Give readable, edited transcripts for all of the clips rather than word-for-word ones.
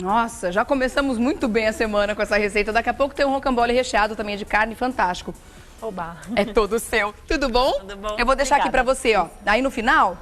Nossa, já começamos muito bem a semana com essa receita. Daqui a pouco tem um rocambole recheado também de carne, fantástico. Oba! É todo seu. Tudo bom? Tudo bom. Eu vou deixar aqui Obrigada. pra você, ó. Aí no final,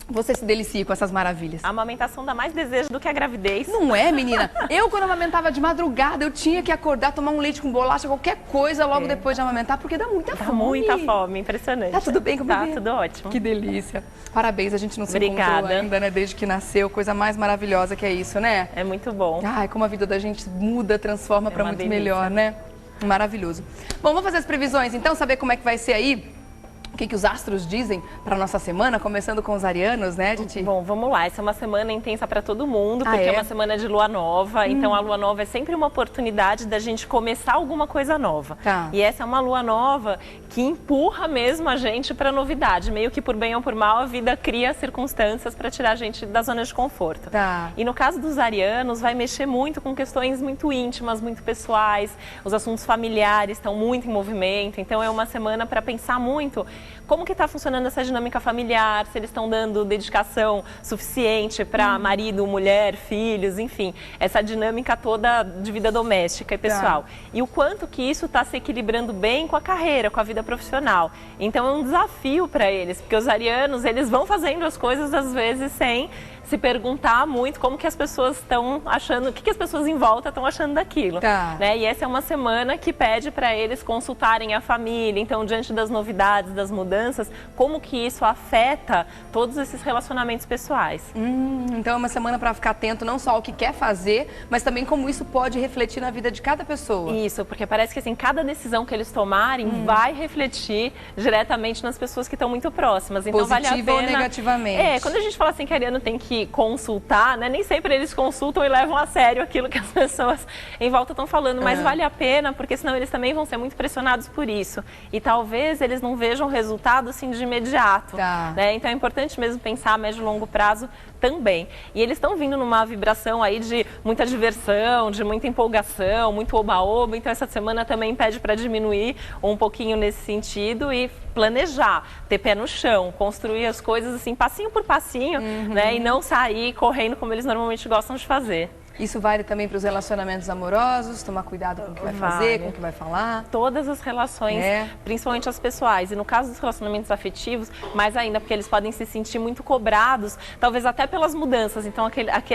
você se delicia com essas maravilhas. A amamentação dá mais desejo do que a gravidez. Não é, menina? Eu, quando amamentava de madrugada, eu tinha que acordar, tomar um leite com bolacha, qualquer coisa logo depois de amamentar, porque dá muita Dá fome. muita fome, impressionante. Tá tudo bem com o Tá bebê? tudo ótimo. Que delícia. Parabéns, a gente não se encontrou Obrigada. ainda, né? Desde que nasceu, coisa mais maravilhosa que é isso, né? É muito bom. Ai, como a vida da gente muda, transforma pra uma muito delícia. melhor, né? Maravilhoso. Bom, vamos fazer as previsões então, saber como é que vai ser aí? O que os astros dizem para nossa semana, começando com os arianos, né, gente? Bom, vamos lá. Essa é uma semana intensa para todo mundo, porque é? é uma semana de lua nova. Então, a lua nova é sempre uma oportunidade da gente começar alguma coisa nova. Tá. E essa é uma lua nova que empurra mesmo a gente para novidade. Meio que por bem ou por mal, a vida cria circunstâncias para tirar a gente da zona de conforto. Tá. E no caso dos arianos, vai mexer muito com questões muito íntimas, muito pessoais. Os assuntos familiares estão muito em movimento. Então, é uma semana para pensar muito como que está funcionando essa dinâmica familiar, se eles estão dando dedicação suficiente para marido, mulher, filhos, enfim, essa dinâmica toda de vida doméstica e pessoal. E o quanto que isso está se equilibrando bem com a carreira, com a vida profissional. Então é um desafio para eles, porque os arianos, eles vão fazendo as coisas às vezes sem se perguntar muito como que as pessoas estão achando, o que as pessoas em volta estão achando daquilo. Tá. Né? E essa é uma semana que pede para eles consultarem a família. Então, diante das novidades, das mudanças, como que isso afeta todos esses relacionamentos pessoais. Então é uma semana para ficar atento não só ao que quer fazer, mas também como isso pode refletir na vida de cada pessoa. Isso, porque parece que assim, cada decisão que eles tomarem vai refletir diretamente nas pessoas que estão muito próximas. Então, vale a Positiva ou pena... negativamente. Quando a gente fala assim que ariano tem que consultar, né? Nem sempre eles consultam e levam a sério aquilo que as pessoas em volta estão falando, mas vale a pena, porque senão eles também vão ser muito pressionados por isso. E talvez eles não vejam resultado assim de imediato. Tá. Né? Então é importante mesmo pensar a médio e longo prazo também. E eles estão vindo numa vibração aí de muita diversão, de muita empolgação, muito oba-oba. Então essa semana também pede para diminuir um pouquinho nesse sentido e planejar, ter pé no chão, construir as coisas assim, passinho por passinho, né? E não sair correndo como eles normalmente gostam de fazer. Isso vale também para os relacionamentos amorosos, tomar cuidado com o que vai fazer, com o que vai falar. Todas as relações, principalmente as pessoais. E no caso dos relacionamentos afetivos, mais ainda, porque eles podem se sentir muito cobrados, talvez até pelas mudanças. Então,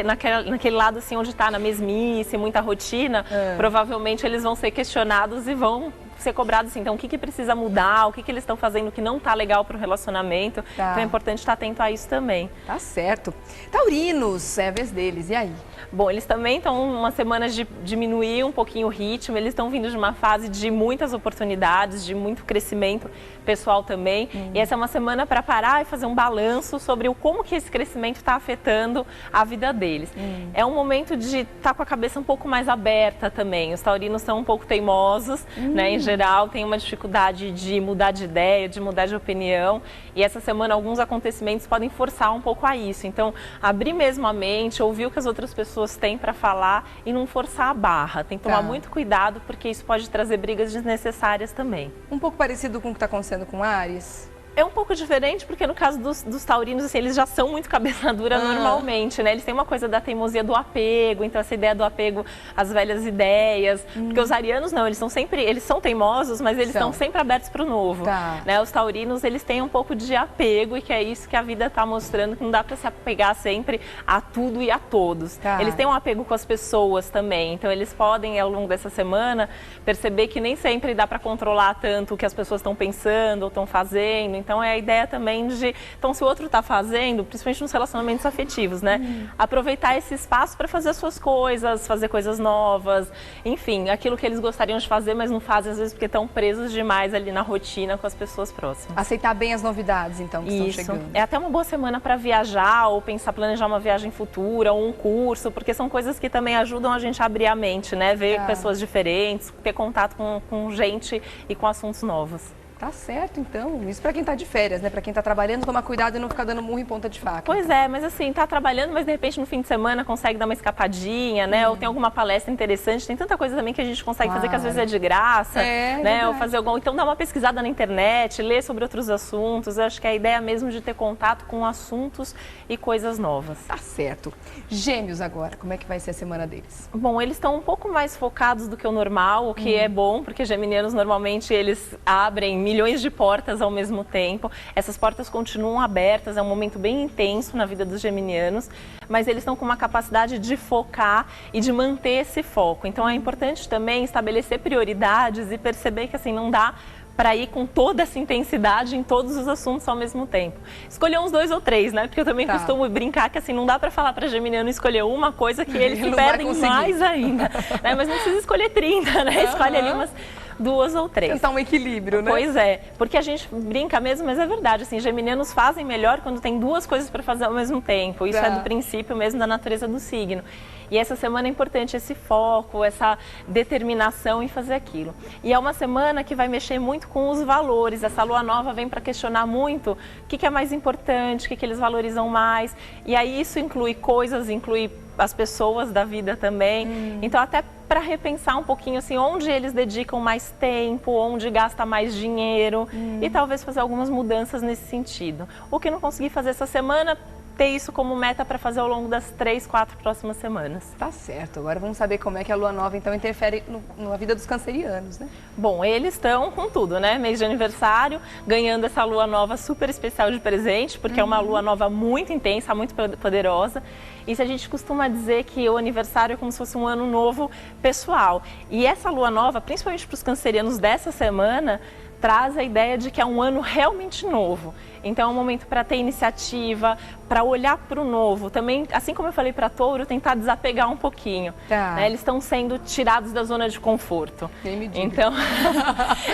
naquele lado assim, onde está na mesmice, muita rotina, provavelmente eles vão ser questionados e vão ser cobrados assim. Então, o que precisa mudar, o que eles estão fazendo que não está legal para o relacionamento. Tá. Então, é importante estar atento a isso também. Tá certo. Taurinos, é a vez deles, e aí? Bom, eles também estão uma semana de diminuir um pouquinho o ritmo, eles estão vindo de uma fase de muitas oportunidades, de muito crescimento pessoal também. E essa é uma semana para parar e fazer um balanço sobre o como que esse crescimento está afetando a vida deles. É um momento de estar com a cabeça um pouco mais aberta também. Os taurinos são um pouco teimosos, né, em geral, tem uma dificuldade de mudar de ideia, de mudar de opinião. E essa semana alguns acontecimentos podem forçar um pouco a isso. Então, abrir mesmo a mente, ouvir o que as outras pessoas têm para falar e não forçar a barra. Tem que tomar muito cuidado, porque isso pode trazer brigas desnecessárias também. Um pouco parecido com o que está acontecendo com Áries? É um pouco diferente, porque no caso dos taurinos, assim, eles já são muito cabeça dura normalmente, né? Eles têm uma coisa da teimosia do apego, então essa ideia do apego às velhas ideias. Porque os arianos não, eles são teimosos, mas eles estão sempre abertos para o novo. Tá. Né? Os taurinos, eles têm um pouco de apego, e que é isso que a vida está mostrando, que não dá para se apegar sempre a tudo e a todos. Tá. Eles têm um apego com as pessoas também, então eles podem, ao longo dessa semana, perceber que nem sempre dá para controlar tanto o que as pessoas estão pensando ou estão fazendo. Então é a ideia também de... Então se o outro está fazendo, principalmente nos relacionamentos afetivos, né? Aproveitar esse espaço para fazer as suas coisas, fazer coisas novas, enfim, aquilo que eles gostariam de fazer, mas não fazem às vezes porque estão presos demais ali na rotina com as pessoas próximas. Aceitar bem as novidades, então, que estão chegando. É até uma boa semana para viajar ou planejar uma viagem futura ou um curso, porque são coisas que também ajudam a gente a abrir a mente, né? Ver pessoas diferentes, ter contato com gente e com assuntos novos. Tá certo, então. Isso pra quem tá de férias, né? Pra quem tá trabalhando, tomar cuidado e não ficar dando murro em ponta de faca. Pois é, mas assim, tá trabalhando, mas de repente no fim de semana consegue dar uma escapadinha, né? Ou tem alguma palestra interessante, tem tanta coisa também que a gente consegue fazer que às vezes é de graça, né? Ou fazer então dá uma pesquisada na internet, ler sobre outros assuntos. Eu acho que é a ideia mesmo de ter contato com assuntos e coisas novas. Tá certo. Gêmeos agora, como é que vai ser a semana deles? Bom, eles estão um pouco mais focados do que o normal, o que é bom, porque geminianos normalmente eles abrem milhões de portas ao mesmo tempo. Essas portas continuam abertas, é um momento bem intenso na vida dos geminianos, mas eles estão com uma capacidade de focar e de manter esse foco. Então é importante também estabelecer prioridades e perceber que assim não dá para ir com toda essa intensidade em todos os assuntos ao mesmo tempo. Escolher uns 2 ou 3, né? Porque eu também costumo brincar que assim não dá para falar para geminiano escolher uma coisa que eles se perdem mais ainda, né? Mas não precisa escolher 30, né? Escolhe ali umas 2 ou 3. Tentar um equilíbrio, né? Pois é, porque a gente brinca mesmo, mas é verdade, assim, geminianos fazem melhor quando tem 2 coisas para fazer ao mesmo tempo. Isso é do princípio mesmo da natureza do signo. E essa semana é importante esse foco, essa determinação em fazer aquilo. E é uma semana que vai mexer muito com os valores. Essa lua nova vem para questionar muito o que é mais importante, o que eles valorizam mais. E aí isso inclui coisas, inclui as pessoas da vida também. Então até para repensar um pouquinho assim, onde eles dedicam mais tempo, onde gasta mais dinheiro e talvez fazer algumas mudanças nesse sentido. O que não conseguir fazer essa semana, ter isso como meta para fazer ao longo das 3, 4 próximas semanas. Tá certo. Agora vamos saber como é que a lua nova então interfere na vida dos cancerianos, né? Bom, eles estão com tudo, né? Mês de aniversário, ganhando essa lua nova super especial de presente, porque é uma lua nova muito intensa, muito poderosa. E se a gente costuma dizer que o aniversário é como se fosse um ano novo pessoal. E essa lua nova, principalmente para os cancerianos dessa semana, traz a ideia de que é um ano realmente novo. Então é um momento para ter iniciativa, para olhar para o novo. Também, assim como eu falei para Touro, tentar desapegar um pouquinho. Né? Eles estão sendo tirados da zona de conforto. Nem me diga. Então,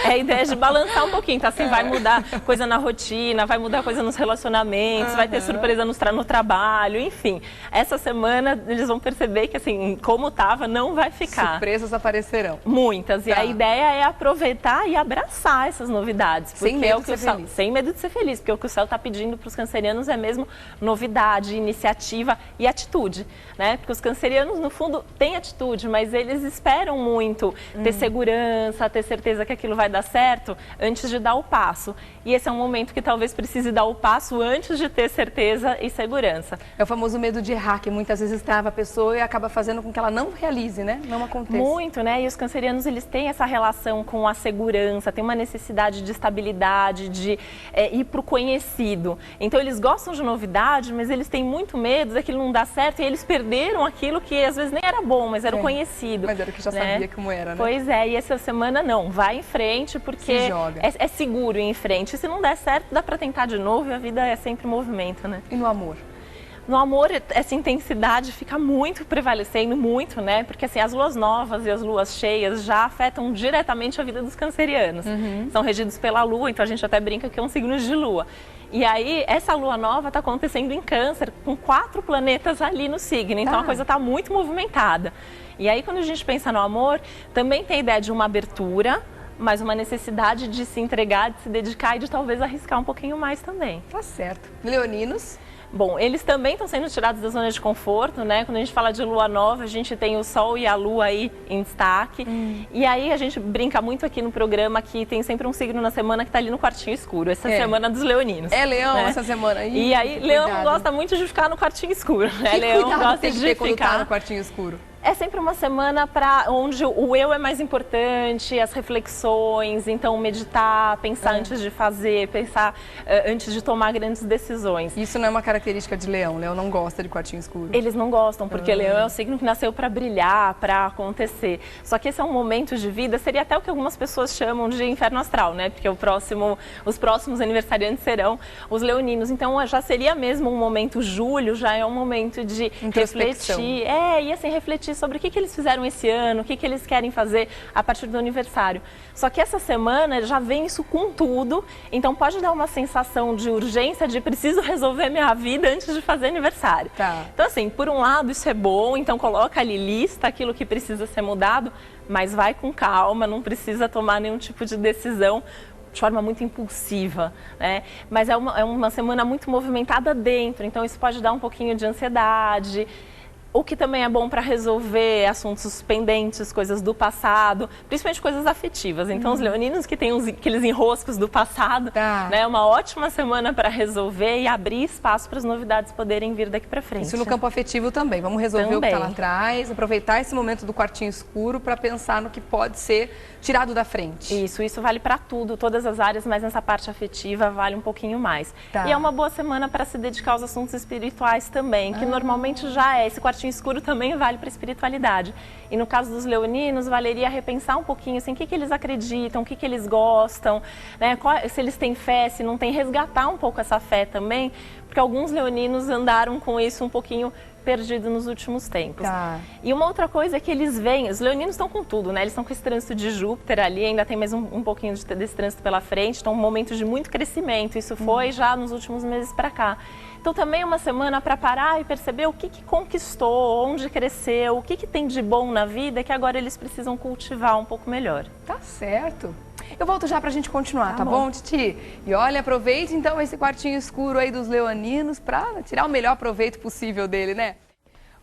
é a ideia de balançar um pouquinho. Então, assim, vai mudar coisa na rotina, vai mudar coisa nos relacionamentos, vai ter surpresa no trabalho, enfim. Essa semana eles vão perceber que, assim, como estava, não vai ficar. Surpresas aparecerão. Muitas. E a ideia é aproveitar e abraçar essas novidades. Sem medo de ser feliz. Sem medo de ser feliz, porque o que o céu está pedindo para os cancerianos é mesmo novidade, iniciativa e atitude, né? Porque os cancerianos, no fundo, têm atitude, mas eles esperam muito ter segurança, ter certeza que aquilo vai dar certo antes de dar o passo. E esse é um momento que talvez precise dar o passo antes de ter certeza e segurança. É o famoso medo de errar, que muitas vezes trava a pessoa e acaba fazendo com que ela não realize, né? Não aconteça. Muito, né? E os cancerianos, eles têm essa relação com a segurança, tem uma necessidade de estabilidade, de ir para o conhecido. Então, eles gostam de novidade, mas eles têm muito medo daquilo não dar certo e eles perderam aquilo que às vezes nem era bom, mas era o conhecido. Mas era o que já sabia como era, né? Pois é, e essa semana não, vai em frente porque é seguro ir em frente. E se não der certo, dá para tentar de novo e a vida é sempre movimento, né? E no amor? No amor, essa intensidade fica muito prevalecendo, muito, né? Porque assim, as luas novas e as luas cheias já afetam diretamente a vida dos cancerianos. São regidos pela lua, então a gente até brinca que é um signo de lua. E aí, essa lua nova está acontecendo em Câncer, com 4 planetas ali no signo, então a coisa está muito movimentada. E aí, quando a gente pensa no amor, também tem a ideia de uma abertura, mas uma necessidade de se entregar, de se dedicar e de talvez arriscar um pouquinho mais também. Tá certo. Leoninos? Bom, eles também estão sendo tirados da zona de conforto, né? Quando a gente fala de lua nova, a gente tem o sol e a lua aí em destaque. E aí a gente brinca muito aqui no programa que tem sempre um signo na semana que está ali no quartinho escuro. Essa semana dos leoninos. É leão, né? Essa semana. E aí, leão gosta muito de ficar no quartinho escuro, né? Leão gosta de ficar no quartinho escuro. É sempre uma semana onde o eu é mais importante, as reflexões, então meditar, pensar antes de fazer, pensar antes de tomar grandes decisões. Isso não é uma característica de leão, leão não gosta de quartinho escuro. Eles não gostam, porque leão é o signo que nasceu para brilhar, para acontecer. Só que esse é um momento de vida, seria até o que algumas pessoas chamam de inferno astral, né? Porque os próximos aniversariantes serão os leoninos. Então já seria mesmo um momento, julho já é um momento de refletir. E assim, refletir sobre o que eles fizeram esse ano, o que eles querem fazer a partir do aniversário. Só que essa semana já vem isso com tudo, então pode dar uma sensação de urgência, de preciso resolver minha vida antes de fazer aniversário. Então assim, por um lado isso é bom, então coloca ali, lista aquilo que precisa ser mudado, mas vai com calma, não precisa tomar nenhum tipo de decisão, de forma muito impulsiva, né? Mas é uma semana muito movimentada dentro, então isso pode dar um pouquinho de ansiedade. O que também é bom para resolver assuntos pendentes, coisas do passado, principalmente coisas afetivas. Então, os leoninos que têm aqueles enroscos do passado, né, é uma ótima semana para resolver e abrir espaço para as novidades poderem vir daqui para frente. Isso no campo afetivo também. Vamos resolver o que está lá atrás, aproveitar esse momento do quartinho escuro para pensar no que pode ser tirado da frente. Isso vale para tudo, todas as áreas, mas nessa parte afetiva vale um pouquinho mais. E é uma boa semana para se dedicar aos assuntos espirituais também, que normalmente já é. Esse quartinho escuro também vale para a espiritualidade. E no caso dos leoninos, valeria repensar um pouquinho assim, o que eles acreditam, o que eles gostam, né? Se eles têm fé, se não têm, resgatar um pouco essa fé também, porque alguns leoninos andaram com isso um pouquinho perdido nos últimos tempos. E uma outra coisa é que eles veem, os leoninos estão com tudo, né? Eles estão com esse trânsito de Júpiter ali, ainda tem mais um pouquinho desse trânsito pela frente, estão em um momento de muito crescimento, isso foi já nos últimos meses para cá. Então também é uma semana para parar e perceber o que conquistou, onde cresceu, o que tem de bom na vida que agora eles precisam cultivar um pouco melhor. Tá certo. Eu volto já pra gente continuar, tá bom, Titi? E olha, aproveite então esse quartinho escuro aí dos leoninos pra tirar o melhor proveito possível dele, né?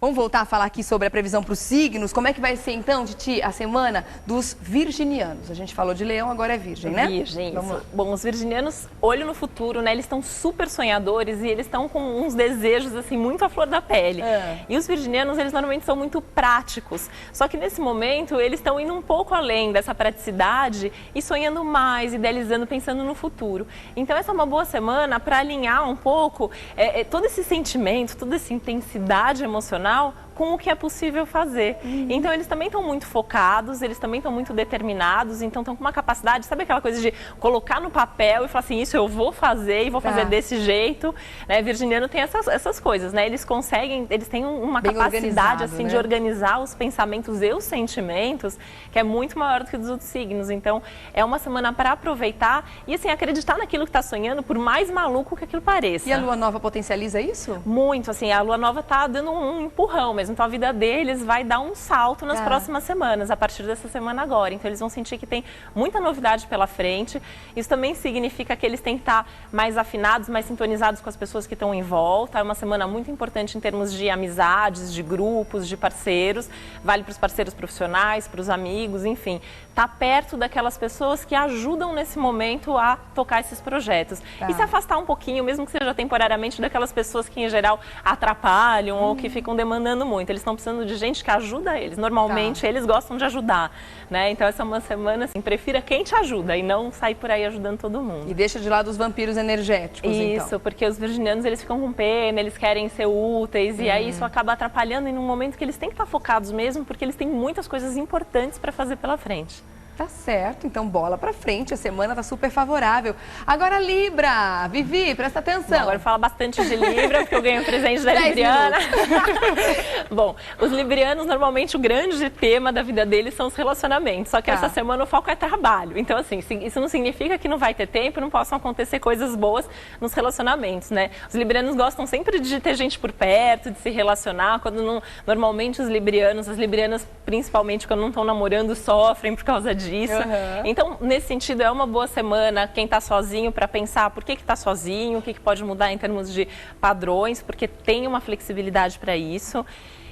Vamos voltar a falar aqui sobre a previsão para os signos. Como é que vai ser então, Titi, a semana dos virginianos? A gente falou de leão, agora é virgem, né? Virgem, isso. Bom, os virginianos, olho no futuro, né? Eles estão super sonhadores e eles estão com uns desejos, assim, muito à flor da pele. E os virginianos, eles normalmente são muito práticos. Só que nesse momento, eles estão indo um pouco além dessa praticidade e sonhando mais, idealizando, pensando no futuro. Então, essa é uma boa semana para alinhar um pouco todo esse sentimento, toda essa intensidade emocional com o que é possível fazer. Então, eles também estão muito focados, eles também estão muito determinados, então estão com uma capacidade, sabe aquela coisa de colocar no papel e falar assim, isso eu vou fazer e vou fazer desse jeito, né? Virginiano tem essas coisas, né? Eles conseguem, eles têm uma capacidade, assim, né, de organizar os pensamentos e os sentimentos, que é muito maior do que dos outros signos. Então, é uma semana para aproveitar e, assim, acreditar naquilo que está sonhando, por mais maluco que aquilo pareça. E a lua nova potencializa isso? Muito, assim, a lua nova está dando um empurrão mesmo. Então, a vida deles vai dar um salto nas próximas semanas, a partir dessa semana agora. Então, eles vão sentir que tem muita novidade pela frente. Isso também significa que eles têm que estar mais afinados, mais sintonizados com as pessoas que estão em volta. É uma semana muito importante em termos de amizades, de grupos, de parceiros. Vale para os parceiros profissionais, para os amigos, enfim. Tá perto daquelas pessoas que ajudam nesse momento a tocar esses projetos. E se afastar um pouquinho, mesmo que seja temporariamente, daquelas pessoas que, em geral, atrapalham ou que ficam demandando muito. Eles estão precisando de gente que ajuda eles. Normalmente, eles gostam de ajudar, né? Então, essa é uma semana, assim, prefira quem te ajuda e não sair por aí ajudando todo mundo. E deixa de lado os vampiros energéticos, isso, então. Porque os virginianos, eles ficam com pena, eles querem ser úteis e aí isso acaba atrapalhando em um momento que eles têm que estar focados mesmo, porque eles têm muitas coisas importantes para fazer pela frente. Tá certo, então bola pra frente, a semana tá super favorável. Agora Libra, Vivi, presta atenção. Bom, agora eu falo bastante de Libra, porque eu ganho um presente da Libriana. Bom, os librianos, normalmente o grande tema da vida deles são os relacionamentos, só que essa semana o foco é trabalho. Então, assim, isso não significa que não vai ter tempo, não possam acontecer coisas boas nos relacionamentos, né? Os librianos gostam sempre de ter gente por perto, de se relacionar, quando não, normalmente os librianos, as librianas, principalmente quando não estão namorando, sofrem por causa disso. Então, nesse sentido, é uma boa semana quem está sozinho para pensar por que está sozinho, o que pode mudar em termos de padrões, porque tem uma flexibilidade para isso.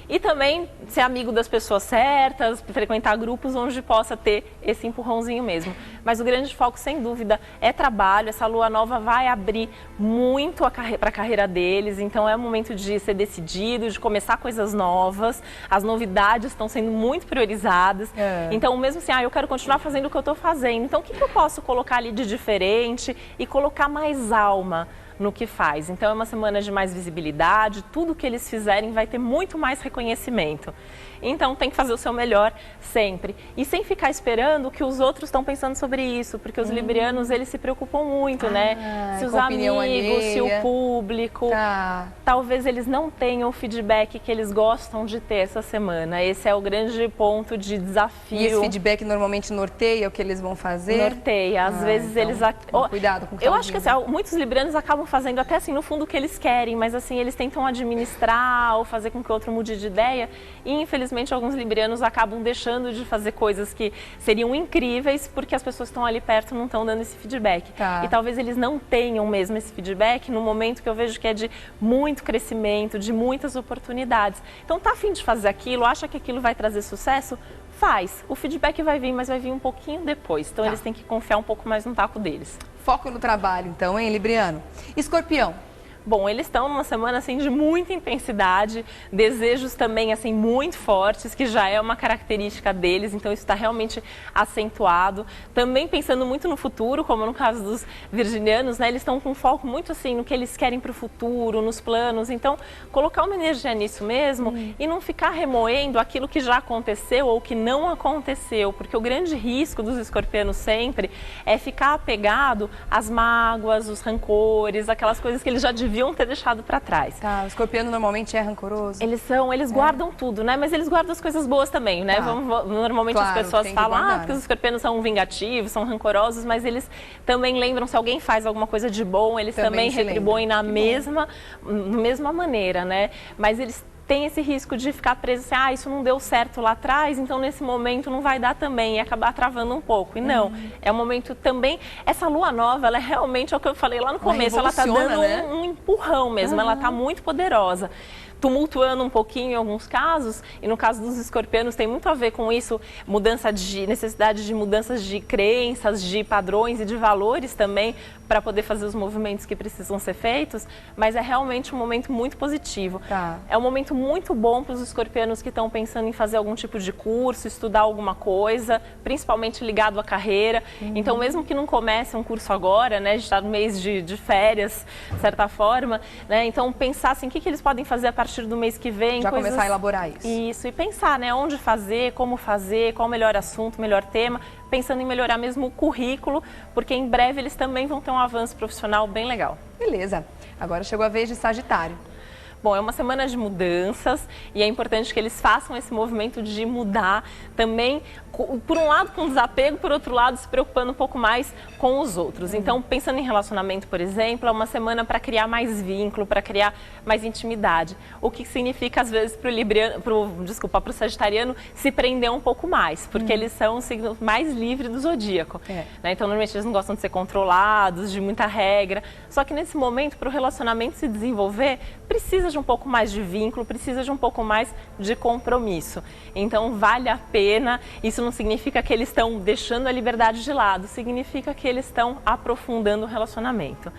E também ser amigo das pessoas certas, frequentar grupos onde possa ter esse empurrãozinho mesmo. Mas o grande foco, sem dúvida, é trabalho. Essa lua nova vai abrir muito para a carreira deles. Então, é o momento de ser decidido, de começar coisas novas. As novidades estão sendo muito priorizadas. Então, mesmo assim, eu quero continuar fazendo o que eu estou fazendo. Então, o que eu posso colocar ali de diferente e colocar mais alma no que faz? Então, é uma semana de mais visibilidade, tudo que eles fizerem vai ter muito mais reconhecimento. Então, tem que fazer o seu melhor sempre. E sem ficar esperando o que os outros estão pensando sobre isso, porque os librianos, eles se preocupam muito, né? Se os amigos, se o público, talvez eles não tenham o feedback que eles gostam de ter essa semana. Esse é o grande ponto de desafio. E esse feedback normalmente norteia o que eles vão fazer? Norteia. Às vezes então, eles... Cuidado com o que eu acho que assim, muitos librianos acabam acabam fazendo até assim no fundo o que eles querem, mas assim eles tentam administrar ou fazer com que o outro mude de ideia e infelizmente alguns librianos acabam deixando de fazer coisas que seriam incríveis porque as pessoas que estão ali perto não estão dando esse feedback. E talvez eles não tenham mesmo esse feedback no momento que eu vejo que é de muito crescimento, de muitas oportunidades. Então tá a fim de fazer aquilo, acha que aquilo vai trazer sucesso? Faz. O feedback vai vir, mas vai vir um pouquinho depois. Então eles têm que confiar um pouco mais no taco deles. Foco no trabalho, então, hein, Libriano? Escorpião. Bom, eles estão numa semana assim de muita intensidade, desejos também assim muito fortes, que já é uma característica deles, então isso está realmente acentuado. Também pensando muito no futuro, como no caso dos virginianos, né? Eles estão com foco muito assim no que eles querem para o futuro, nos planos. Então, colocar uma energia nisso mesmo e não ficar remoendo aquilo que já aconteceu ou que não aconteceu, porque o grande risco dos escorpianos sempre é ficar apegado às mágoas, os rancores, aquelas coisas que eles já deviam ter deixado para trás. O escorpiano normalmente é rancoroso. Eles guardam tudo, né? Mas eles guardam as coisas boas também, né? Normalmente as pessoas falam, porque os escorpianos são vingativos, são rancorosos, mas eles também lembram se alguém faz alguma coisa de bom, eles também retribuem na mesma maneira, né? Mas eles tem esse risco de ficar preso assim, isso não deu certo lá atrás, então nesse momento não vai dar também e acabar travando um pouco. E não, é um momento também, essa lua nova, ela é realmente, é o que eu falei lá no começo, ela tá dando um empurrão mesmo, ela tá muito poderosa. Tumultuando um pouquinho em alguns casos, e no caso dos escorpianos tem muito a ver com isso, necessidade de mudanças de crenças, de padrões e de valores também, para poder fazer os movimentos que precisam ser feitos, mas é realmente um momento muito positivo. É um momento muito bom para os escorpianos que estão pensando em fazer algum tipo de curso, estudar alguma coisa, principalmente ligado à carreira. Então, mesmo que não comece um curso agora, né, a gente está no mês de férias, de certa forma, né, então pensar assim, o que eles podem fazer a partir do mês que vem. Já começar a elaborar isso. Isso, e pensar, né, onde fazer, qual o melhor assunto, melhor tema, pensando em melhorar mesmo o currículo, porque em breve eles também vão ter um avanço profissional bem legal. Beleza, agora chegou a vez de Sagitário. Bom, é uma semana de mudanças e é importante que eles façam esse movimento de mudar também, por um lado com desapego, por outro lado se preocupando um pouco mais com os outros. Então, pensando em relacionamento, por exemplo, é uma semana para criar mais vínculo, para criar mais intimidade. O que significa, às vezes, para o sagitariano se prender um pouco mais, porque eles são o signo mais livre do zodíaco. Né? Então, normalmente eles não gostam de ser controlados, de muita regra. Só que nesse momento, para o relacionamento se desenvolver, precisa de um pouco mais de vínculo, precisa de um pouco mais de compromisso. Então, vale a pena. Isso não significa que eles estão deixando a liberdade de lado, significa que eles estão aprofundando o relacionamento.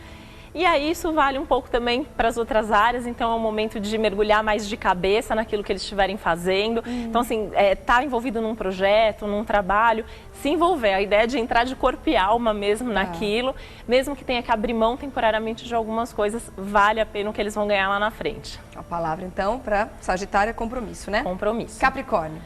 E aí isso vale um pouco também para as outras áreas, então é um momento de mergulhar mais de cabeça naquilo que eles estiverem fazendo. Então, assim, tá envolvido num projeto, num trabalho, se envolver. A ideia de entrar de corpo e alma mesmo naquilo, mesmo que tenha que abrir mão temporariamente de algumas coisas, vale a pena o que eles vão ganhar lá na frente. A palavra, então, para Sagitário é compromisso, né? Compromisso. Capricórnio.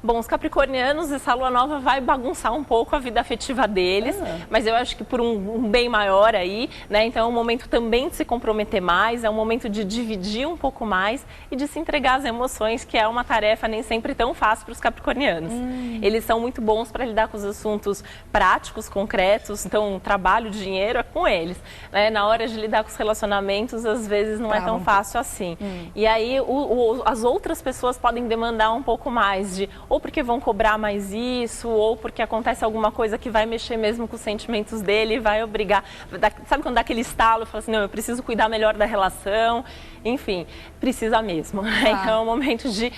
Bom, os capricornianos, essa lua nova vai bagunçar um pouco a vida afetiva deles, mas eu acho que por um bem maior aí, né? Então é um momento também de se comprometer mais, é um momento de dividir um pouco mais e de se entregar às emoções, que é uma tarefa nem sempre tão fácil para os capricornianos. Eles são muito bons para lidar com os assuntos práticos, concretos, então trabalho, dinheiro é com eles. Né? Na hora de lidar com os relacionamentos, às vezes não é tão fácil assim. E aí as outras pessoas podem demandar um pouco mais de ou porque vão cobrar mais isso, ou porque acontece alguma coisa que vai mexer mesmo com os sentimentos dele e vai obrigar. Sabe quando dá aquele estalo e fala assim, não, eu preciso cuidar melhor da relação, enfim, precisa mesmo. Então é um momento de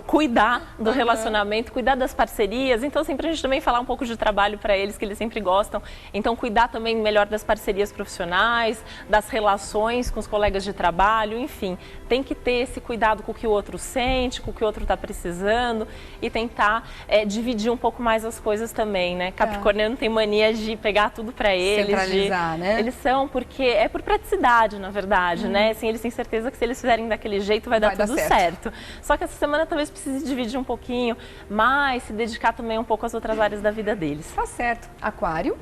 cuidar do relacionamento, cuidar das parcerias. Então, assim, pra gente também falar um pouco de trabalho para eles, que eles sempre gostam. Então, cuidar também melhor das parcerias profissionais, das relações com os colegas de trabalho, enfim. Tem que ter esse cuidado com o que o outro sente, com o que o outro está precisando e tentar dividir um pouco mais as coisas também, né? Capricorniano tem mania de pegar tudo para eles. Centralizar, né? Eles são, porque é por praticidade, na verdade, né? Assim, eles têm certeza que se eles fizerem daquele jeito vai dar tudo certo. Só que essa semana talvez precise dividir um pouquinho mais, se dedicar também um pouco às outras áreas da vida deles. Tá certo. Aquário?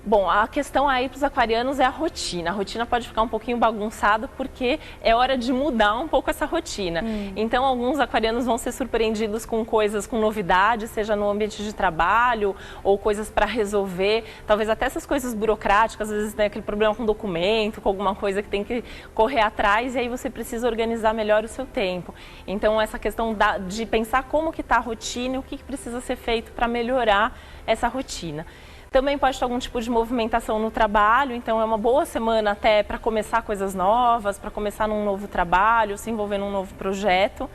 Bom, a questão aí para os aquarianos é a rotina. A rotina pode ficar um pouquinho bagunçada porque é hora de mudar um pouco essa rotina. Então, alguns aquarianos vão ser surpreendidos com coisas, com novidades, seja no ambiente de trabalho ou coisas para resolver. Talvez até essas coisas burocráticas, às vezes tem aquele problema com documento, com alguma coisa que tem que correr atrás e aí você precisa organizar melhor o seu tempo. Então, essa questão de pensar como que está a rotina e o que precisa ser feito para melhorar essa rotina. Também pode ter algum tipo de movimentação no trabalho, então é uma boa semana até para começar coisas novas, para começar num novo trabalho, se envolver num novo projeto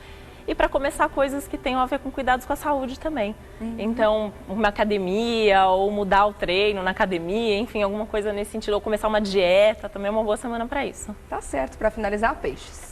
e para começar coisas que tenham a ver com cuidados com a saúde também. Então, uma academia ou mudar o treino na academia, enfim, alguma coisa nesse sentido, ou começar uma dieta, também é uma boa semana para isso. Tá certo, para finalizar, peixes.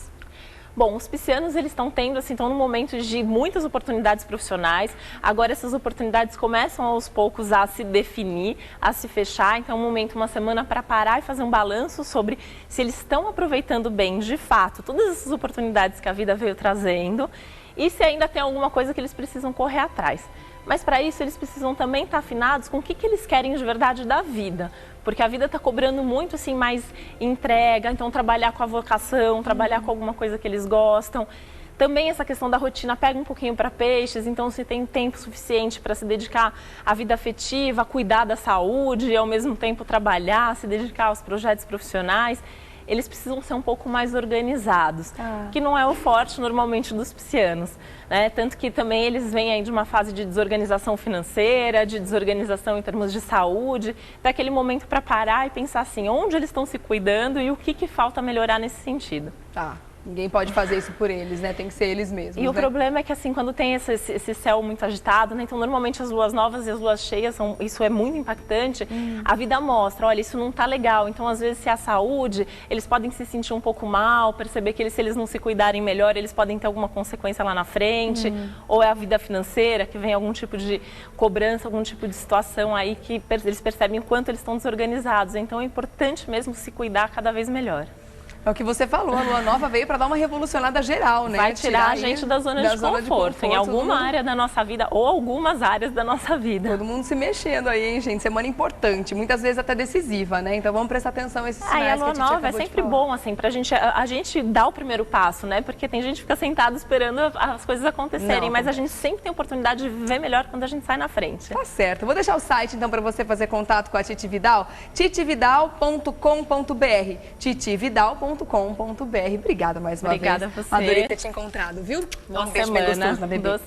Bom, os piscianos, eles estão tendo, assim, estão num momento de muitas oportunidades profissionais. Agora essas oportunidades começam aos poucos a se definir, a se fechar. Então é um momento, uma semana para parar e fazer um balanço sobre se eles estão aproveitando bem, de fato, todas essas oportunidades que a vida veio trazendo e se ainda tem alguma coisa que eles precisam correr atrás. Mas para isso eles precisam também estar afinados com o que eles querem de verdade da vida. Porque a vida está cobrando muito assim, mais entrega, então trabalhar com a vocação, trabalhar com alguma coisa que eles gostam. Também essa questão da rotina pega um pouquinho para peixes, então se tem tempo suficiente para se dedicar à vida afetiva, cuidar da saúde e ao mesmo tempo trabalhar, se dedicar aos projetos profissionais. Eles precisam ser um pouco mais organizados, que não é o forte normalmente dos piscianos, né? Tanto que também eles vêm aí de uma fase de desorganização financeira, de desorganização em termos de saúde, daquele momento para parar e pensar assim, onde eles estão se cuidando e o que falta melhorar nesse sentido. Ninguém pode fazer isso por eles, né? Tem que ser eles mesmos. E o problema é que, assim, quando tem esse céu muito agitado, né? Então, normalmente as luas novas e as luas cheias, isso é muito impactante. A vida mostra, olha, isso não tá legal. Então, às vezes, se é a saúde, eles podem se sentir um pouco mal, perceber que se eles não se cuidarem melhor, eles podem ter alguma consequência lá na frente. Ou é a vida financeira, que vem algum tipo de cobrança, algum tipo de situação aí que eles percebem o quanto eles estão desorganizados. Então, é importante mesmo se cuidar cada vez melhor. É o que você falou, a lua nova veio para dar uma revolucionada geral, né? Vai tirar a gente da zona de conforto em alguma área da nossa vida ou algumas áreas da nossa vida. Todo mundo se mexendo aí, hein, gente? Semana importante, muitas vezes até decisiva, né? Então vamos prestar atenção a esses sinais a lua nova é sempre bom, assim, pra gente, a gente dar o primeiro passo, né? Porque tem gente que fica sentado esperando as coisas acontecerem, mas a gente sempre tem oportunidade de viver melhor quando a gente sai na frente. Tá certo. Vou deixar o site, então, para você fazer contato com a Titi Vidal, titividal.com.br, titividal.com.br. Obrigada mais uma vez. Obrigada a você. Adorei ter te encontrado, viu? Um beijo bem gostoso na bebê.